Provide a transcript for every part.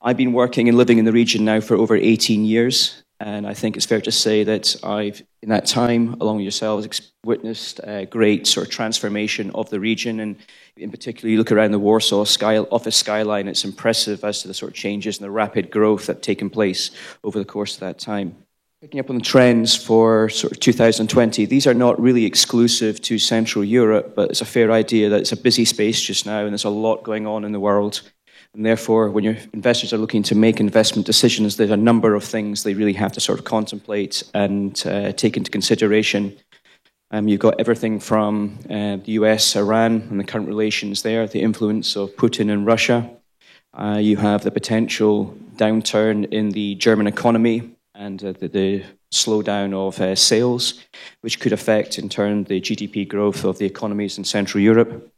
I've been working and living in the region now for over 18 years, and I think it's fair to say that I've, in that time, along with yourselves, witnessed a great sort of transformation of the region. And in particular, you look around the Warsaw office skyline, it's impressive as to the sort of changes and the rapid growth that have taken place over the course of that time. Picking up on the trends for sort of 2020, these are not really exclusive to Central Europe, but it's a fair idea that it's a busy space just now and there's a lot going on in the world. And therefore, when your investors are looking to make investment decisions, there's a number of things they really have to sort of contemplate and take into consideration. You've got everything from the US, Iran, and the current relations there, the influence of Putin and Russia. You have the potential downturn in the German economy and the slowdown of sales, which could affect, in turn, the GDP growth of the economies in Central Europe.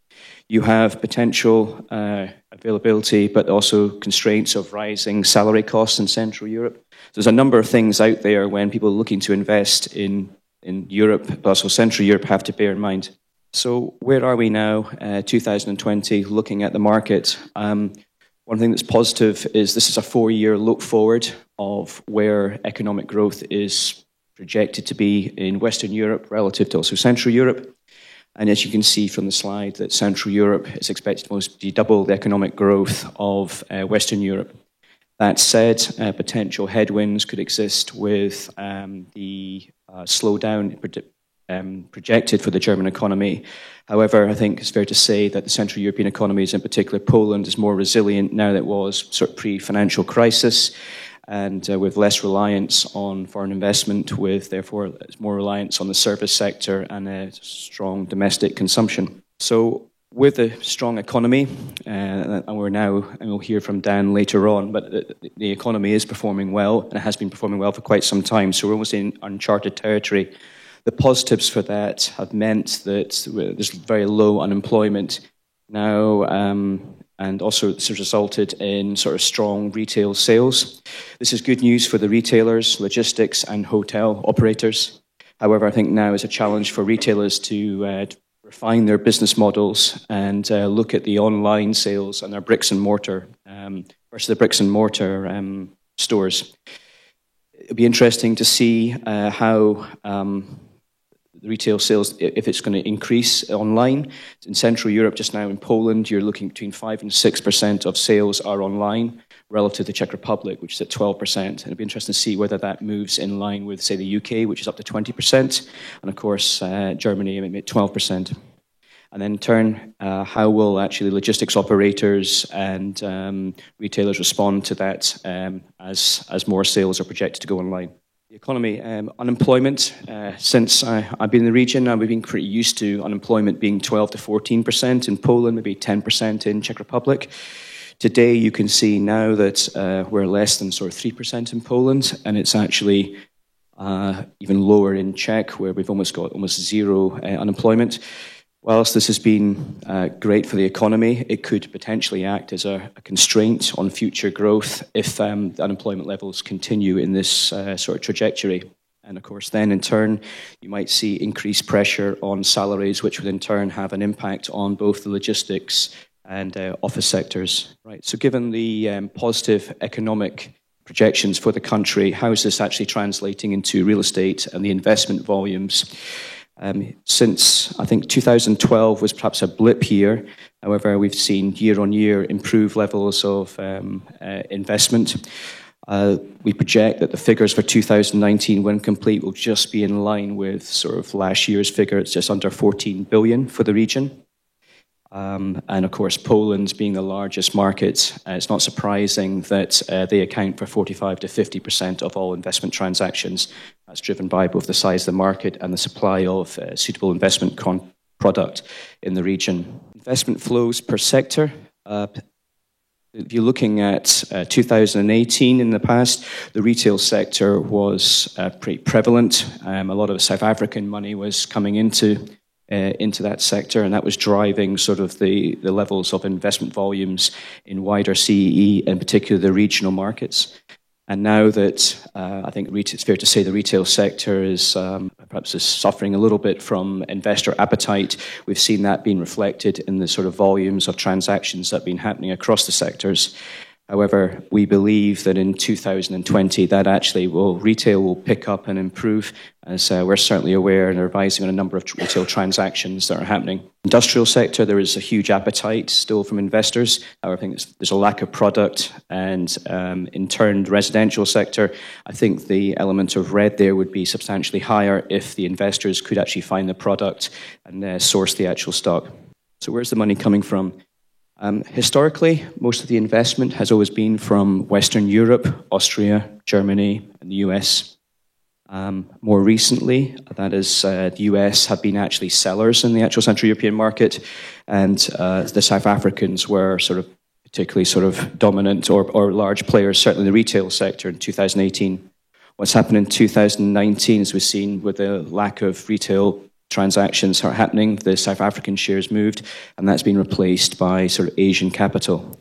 You have potential availability, but also constraints of rising salary costs in Central Europe. So there's a number of things out there when people are looking to invest in Europe, but also Central Europe, have to bear in mind. So where are we now, 2020, looking at the market? One thing that's positive is this is a 4-year look forward of where economic growth is projected to be in Western Europe relative to also Central Europe. And as you can see from the slide, that Central Europe is expected to mostly double the economic growth of Western Europe. That said, potential headwinds could exist with the slowdown projected for the German economy. However, I think it's fair to say that the Central European economies, in particular Poland, is more resilient now than it was sort of pre-financial crisis, and with less reliance on foreign investment, with therefore more reliance on the service sector and a strong domestic consumption. So with a strong economy, and we'll hear from Dan later on, but the economy is performing well, and it has been performing well for quite some time, so we're almost in uncharted territory. The positives for that have meant that there's very low unemployment now, and also this has resulted in sort of strong retail sales. This is good news for the retailers, logistics and hotel operators. However, I think now is a challenge for retailers to refine their business models and look at the online sales and their bricks and mortar versus the bricks and mortar stores. It'll be interesting to see how the retail sales, if it's going to increase online. In Central Europe just now, in Poland, you're looking between 5 and 6% of sales are online relative to the Czech Republic, which is at 12%. And it'll be interesting to see whether that moves in line with, say, the UK, which is up to 20%, and of course, Germany, maybe at 12%. And then in turn, how will actually logistics operators and retailers respond to that as more sales are projected to go online? The economy, unemployment, since I've been in the region, we've been pretty used to unemployment being 12 to 14% in Poland, maybe 10% in Czech Republic. Today, you can see now that we're less than sort of 3% in Poland, and it's actually even lower in Czech, where we've almost got zero unemployment. Whilst this has been great for the economy, it could potentially act as a constraint on future growth if the unemployment levels continue in this sort of trajectory. And of course, then in turn, you might see increased pressure on salaries, which would in turn have an impact on both the logistics and office sectors. Right. So given the positive economic projections for the country, how is this actually translating into real estate and the investment volumes? Since, I think, 2012 was perhaps a blip year. However, we've seen year-on-year improved levels of investment. We project that the figures for 2019, when complete, will just be in line with sort of last year's figure. It's just under 14 billion for the region. And of course, Poland being the largest market, it's not surprising that they account for 45 to 50% of all investment transactions. That's driven by both the size of the market and the supply of suitable investment product in the region. Investment flows per sector. If you're looking at 2018 in the past, the retail sector was pretty prevalent. A lot of South African money was coming into that sector, and that was driving sort of the levels of investment volumes in wider CEE, in particular the regional markets. And now that I think it's fair to say the retail sector is perhaps suffering a little bit from investor appetite, we've seen that being reflected in the sort of volumes of transactions that have been happening across the sectors. However, we believe that in 2020 that actually retail will pick up and improve, as we're certainly aware and advising on a number of retail transactions that are happening. Industrial sector, there is a huge appetite still from investors. However, I think there's a lack of product, and in turn, the residential sector, I think the element of red there would be substantially higher if the investors could actually find the product and source the actual stock. So where's the money coming from? Historically, most of the investment has always been from Western Europe, Austria, Germany, and the US. More recently, that is, the US have been actually sellers in the actual Central European market, and the South Africans were particularly dominant or large players, certainly in the retail sector in 2018. What's happened in 2019, as we've seen with the lack of retail transactions are happening, the South African shares moved, and that's been replaced by Asian capital.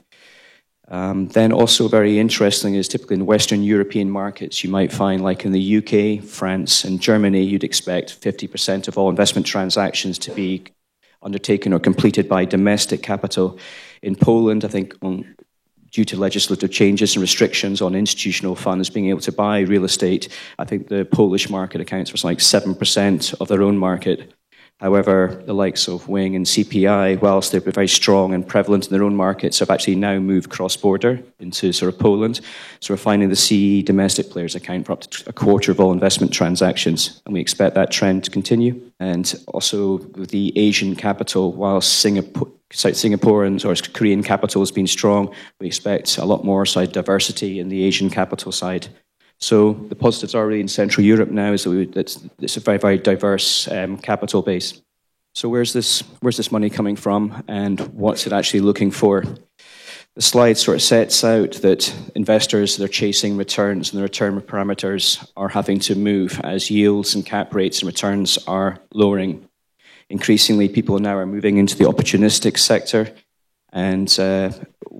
Then also very interesting is typically in Western European markets, you might find like in the UK, France, and Germany, you'd expect 50% of all investment transactions to be undertaken or completed by domestic capital. In Poland, I think due to legislative changes and restrictions on institutional funds being able to buy real estate, I think the Polish market accounts for something like 7% of their own market. However, the likes of Wing and CPI, whilst they're very strong and prevalent in their own markets, have actually now moved cross-border into Poland. So we're finding the CE domestic players account for up to a quarter of all investment transactions, and we expect that trend to continue. And also with the Asian capital, whilst Singaporean or Korean capital has been strong, we expect a lot more diversity in the Asian capital side. So the positives are really in Central Europe now is that it's a very, very diverse capital base. So where's this money coming from, and what's it actually looking for? The slide sets out that investors that are chasing returns and the return parameters are having to move as yields and cap rates and returns are lowering. Increasingly, people now are moving into the opportunistic sector, and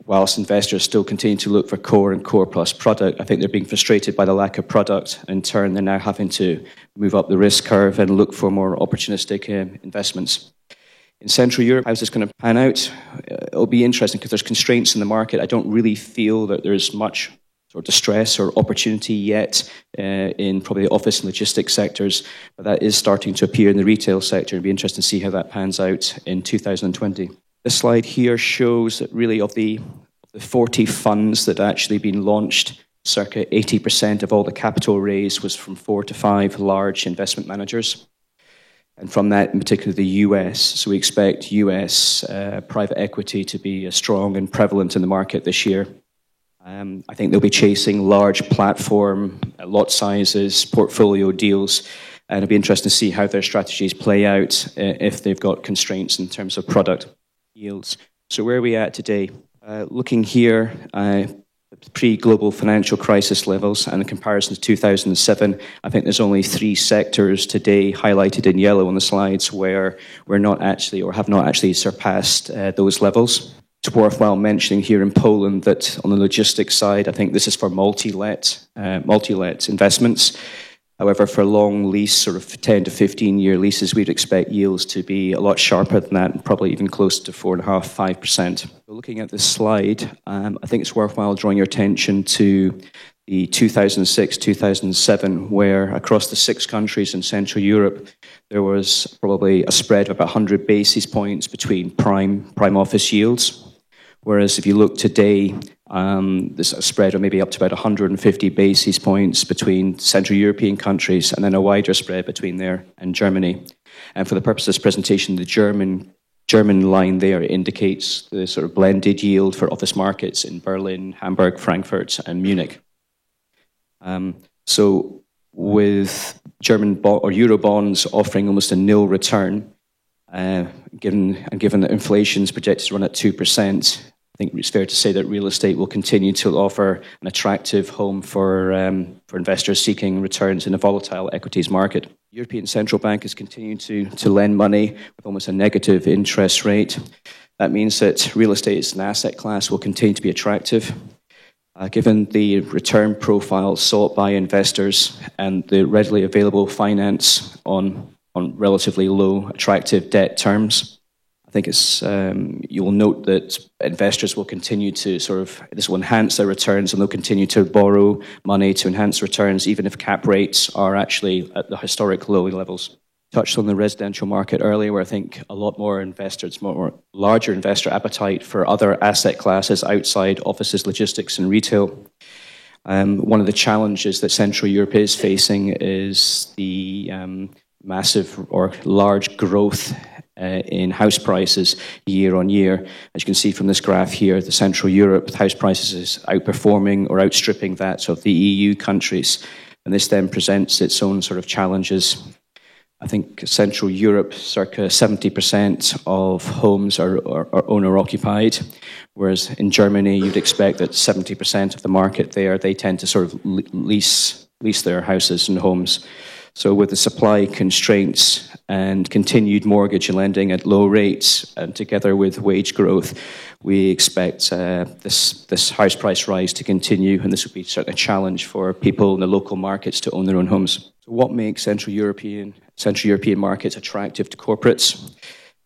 whilst investors still continue to look for core and core plus product, I think they're being frustrated by the lack of product. In turn, they're now having to move up the risk curve and look for more opportunistic investments. In Central Europe, how's this going to pan out? It'll be interesting because there's constraints in the market. I don't really feel that there's much distress or opportunity yet in probably the office and logistics sectors, but that is starting to appear in the retail sector. It'll be interesting to see how that pans out in 2020. This slide here shows that really of the 40 funds that actually been launched, circa 80% of all the capital raised was from 4 to 5 large investment managers. And from that, in particular, the US. So we expect US private equity to be strong and prevalent in the market this year. I think they'll be chasing large platform, lot sizes, portfolio deals, and it'll be interesting to see how their strategies play out if they've got constraints in terms of product yields. So where are we at today? Looking here, pre-global financial crisis levels and in comparison to 2007, I think there's only 3 sectors today highlighted in yellow on the slides where we're not actually or have not actually surpassed those levels. It's worthwhile mentioning here in Poland that on the logistics side, I think this is for multi-let investments. However, for long lease, 10 to 15-year leases, we'd expect yields to be a lot sharper than that, and probably even close to 4.5%, 5%. Looking at this slide, I think it's worthwhile drawing your attention to the 2006-2007, where across the 6 countries in Central Europe, there was probably a spread of about 100 basis points between prime office yields. Whereas if you look today, there's a spread of maybe up to about 150 basis points between Central European countries, and then a wider spread between there and Germany. And for the purpose of this presentation, the German line there indicates the blended yield for office markets in Berlin, Hamburg, Frankfurt, and Munich. So with German or Euro bonds offering almost a nil return, given that inflation is projected to run at 2%, I think it's fair to say that real estate will continue to offer an attractive home for investors seeking returns in a volatile equities market. The European Central Bank is continuing to lend money with almost a negative interest rate. That means that real estate as an asset class will continue to be attractive. Given the return profile sought by investors and the readily available finance on relatively low, attractive debt terms, I think you'll note that investors will continue to this will enhance their returns, and they'll continue to borrow money to enhance returns, even if cap rates are actually at the historic low levels. Touched on the residential market earlier, where I think a lot more investors, more larger investor appetite for other asset classes outside offices, logistics, and retail. One of the challenges that Central Europe is facing is the massive or large growth in house prices year on year. As you can see from this graph here, the Central Europe house prices is outperforming or outstripping that of the EU countries, and this then presents its own sort of challenges. I think Central Europe, circa 70% of homes are owner-occupied, whereas in Germany you'd expect that 70% of the market there, they tend to sort of lease their houses and homes. So with the supply constraints and continued mortgage lending at low rates, and together with wage growth, we expect this house price rise to continue, and this will be certainly a challenge for people in the local markets to own their own homes. So what makes Central European markets attractive to corporates?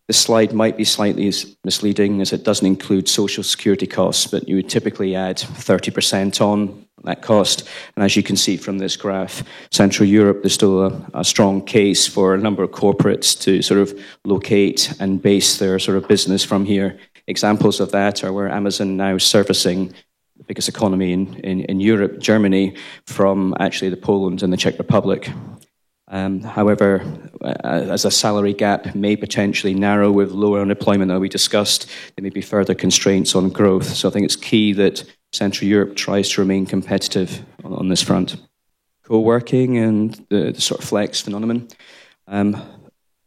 This slide might be slightly misleading, as it doesn't include social security costs, but you would typically add 30% on that cost. And as you can see from this graph, Central Europe, there's still a strong case for a number of corporates to sort of locate and base their sort of business from here. Examples of that are where Amazon now is servicing the biggest economy in Europe, Germany, from actually the Poland and the Czech Republic. However, as a salary gap may potentially narrow with lower unemployment that we discussed, there may be further constraints on growth. So I think it's key that Central Europe tries to remain competitive on this front. Co-working and the sort of flex phenomenon.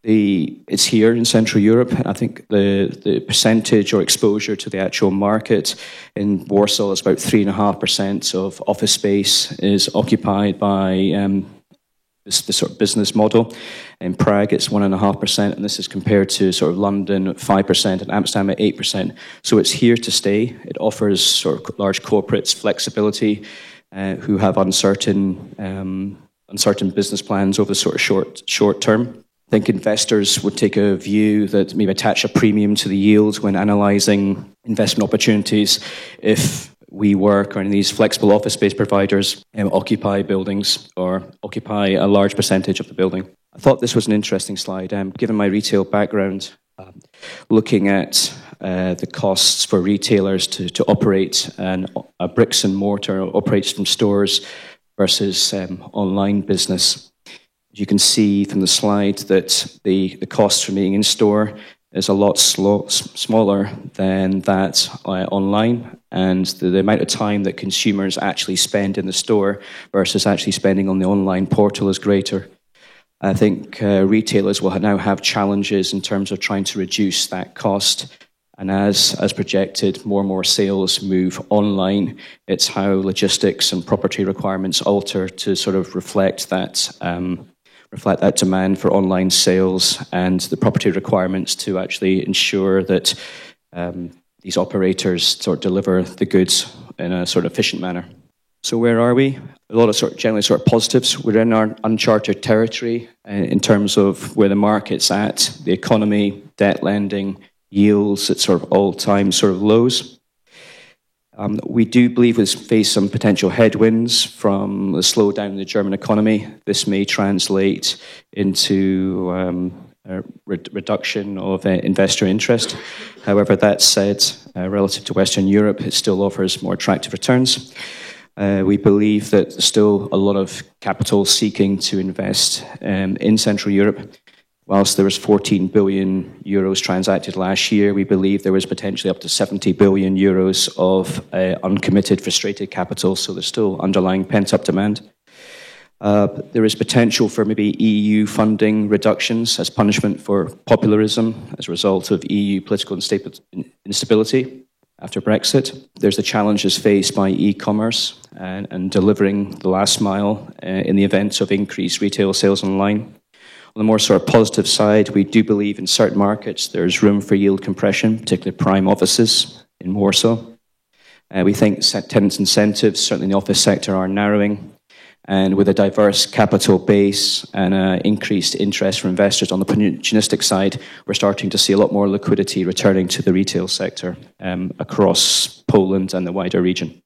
It's here in Central Europe. I think the percentage or exposure to the actual market in Warsaw is about 3.5% of office space is occupied by this sort of business model. In Prague, it's 1.5%, and this is compared to sort of London at 5% and Amsterdam at 8%. So it's here to stay. It offers sort of large corporates flexibility who have uncertain business plans over the sort of short term. I think investors would take a view that maybe attach a premium to the yield when analysing investment opportunities if WeWork or any of these flexible office space providers occupy buildings or occupy a large percentage of the building. I thought this was an interesting slide. Given my retail background, looking at the costs for retailers to operate a bricks and mortar operates from stores versus online business. You can see from the slide that the cost for being in store is a lot smaller than that online, and the amount of time that consumers actually spend in the store versus actually spending on the online portal is greater. I think retailers will now have challenges in terms of trying to reduce that cost, and as projected, more and more sales move online. It's how logistics and property requirements alter to sort of reflect that demand for online sales and the property requirements to actually ensure that these operators sort of deliver the goods in a sort of efficient manner. So where are we? A lot of generally positives. We're in our uncharted territory in terms of where the market's at, the economy, debt lending, yields at sort of all-time sort of lows. We do believe we'll face some potential headwinds from the slowdown in the German economy. This may translate into a reduction of investor interest. However, that said, relative to Western Europe, it still offers more attractive returns. We believe that there's still a lot of capital seeking to invest in Central Europe. Whilst there was 14 billion euros transacted last year, we believe there was potentially up to 70 billion euros of uncommitted, frustrated capital, so there's still underlying pent-up demand. There is potential for maybe EU funding reductions as punishment for populism as a result of EU political instability after Brexit. There's the challenges faced by e-commerce and delivering the last mile in the event of increased retail sales online. On the more sort of positive side, we do believe in certain markets there's room for yield compression, particularly prime offices in Warsaw. We think tenant incentives, certainly in the office sector, are narrowing. And with a diverse capital base and increased interest from investors on the opportunistic side, we're starting to see a lot more liquidity returning to the retail sector across Poland and the wider region.